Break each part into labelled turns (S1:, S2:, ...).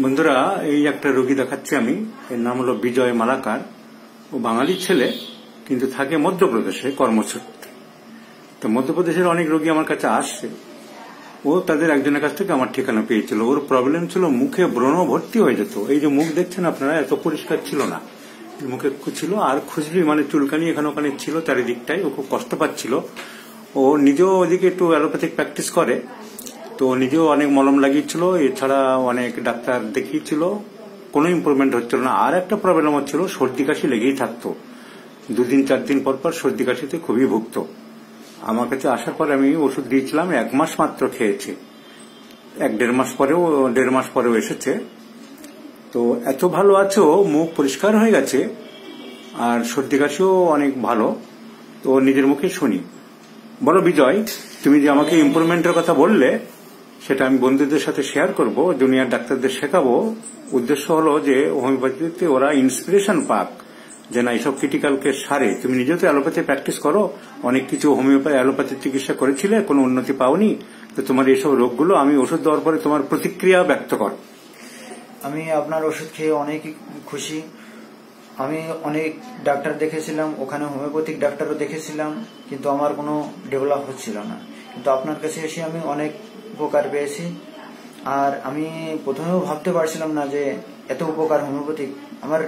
S1: বন্ধুরা, এই একটা রোগী দেখাচ্ছি আমি। এর নাম হলো বিজয় মালাকার। ও বাঙালির ছেলে, কিন্তু থাকে মধ্যপ্রদেশে কর্মসূত্রে। তো মধ্যপ্রদেশের অনেক রোগী আমার কাছে আসছে। ও তাদের একজনের কাছ থেকে আমার ঠিকানা পেয়েছিল। ওর প্রবলেম ছিল মুখে ব্রণ ভর্তি হয়ে যেত। এই যে মুখ দেখছেন আপনারা, এত পরিষ্কার ছিল না, মুখে ছিল আর খুজলি, মানে চুলকানি এখানে ওখানে ছিল চারিদিকটাই। ও খুব কষ্ট পাচ্ছিল। ও নিজেও ওদিকে একটু অ্যালোপ্যাথিক প্র্যাকটিস করে, তো নিজেও অনেক মলম লাগিয়েছিল, এছাড়া অনেক ডাক্তার দেখিয়েছিল, কোনো ইম্প্রুভমেন্ট হচ্ছিল না। আর একটা প্রবলেম হচ্ছিল, সর্দি কাশি লেগেই থাকতো। 2-4 দিন পর পর সর্দি কাশিতে খুবই ভুগত। আমার কাছে আসার পর আমি ওষুধ দিয়েছিলাম, 1 মাস মাত্র খেয়েছে। 1-1.5 মাস পরেও এসেছে। তো এত ভালো আছে, মুখ পরিষ্কার হয়ে গেছে, আর সর্দি কাশিও অনেক ভালো। তো নিজের মুখে শুনি। বলো বিজয়, তুমি যে আমাকে ইম্প্রুভমেন্টের কথা বললে, সেটা আমি বন্ধুদের সাথে শেয়ার করব, জুনিয়র ডাক্তারদের শেখাবো। উদ্দেশ্য হলো যে হোমিওপ্যাথিতে ওরা ইন্সপিরেশন পাক, যে না এইসব ক্রিটিক্যালকে সারে। তুমি নিজেও তো অ্যালোপ্যাথি প্র্যাকটিস করো, অনেক কিছু অ্যালোপ্যাথির চিকিৎসা করেছিলে, কোনো উন্নতি পাওনি। তো তোমার এইসব রোগগুলো আমি ওষুধ দেওয়ার পরে তোমার প্রতিক্রিয়া ব্যক্ত কর।
S2: আমি আপনার ওষুধ খেয়ে অনেক খুশি। আমি অনেক ডাক্তার দেখেছিলাম, ওখানে হোমিওপ্যাথিক ডাক্তারও দেখেছিলাম, কিন্তু আমার কোনো ডেভেলপ হচ্ছিল না। কিন্তু আপনার কাছে এসে আমি অনেক উপকার পেয়েছি। আর আমি প্রথমেও ভাবতে পারছিলাম না যে এত উপকার হোমিওপ্যাথিক। আমার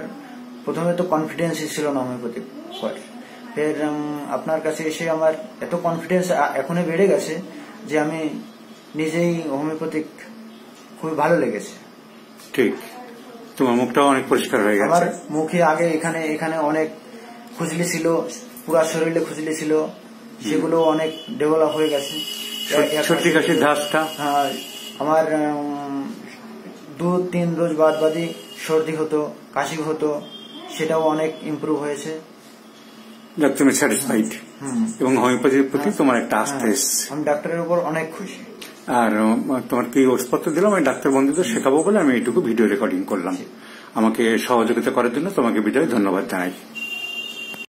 S2: প্রথমে তো কনফিডেন্সই ছিল না হোমিওপ্যাথিক পর। ফের আপনার কাছে এসে আমার এত কনফিডেন্স এখনই বেড়ে গেছে যে আমি নিজেই হোমিওপ্যাথিক খুবই ভালো লেগেছে।
S1: ঠিক, তোমার মুখটাও অনেক পরিষ্কার হয়ে গেছে।
S2: আমার মুখে আগে এখানে অনেক খুজলি ছিল, পুরো শরীরে খুজলি ছিল, সেগুলো অনেক ডেভেলপ হয়ে গেছে।
S1: সর্দি কাশির ধাসটা,
S2: হ্যাঁ, আমার 2-3 রোজ বাদই সর্দি হতো, কাশি হতো, সেটাও অনেক ইমপ্রুভ হয়েছে।
S1: তুমি স্যাটিসফাইড, এবং হোমিওপ্যাথির প্রতি তোমার একটা আস্থা এসছে।
S2: আমি ডাক্তারের উপর অনেক খুশি।
S1: আর তোমার কি ওষুধপত্র দিলাম, আমি ডাক্তার বন্ধুদের শেখাবো বলে আমি এইটুকু ভিডিও রেকর্ডিং করলাম। আমাকে সহযোগিতা করার জন্য তোমাকে বিজয় ধন্যবাদ জানাই।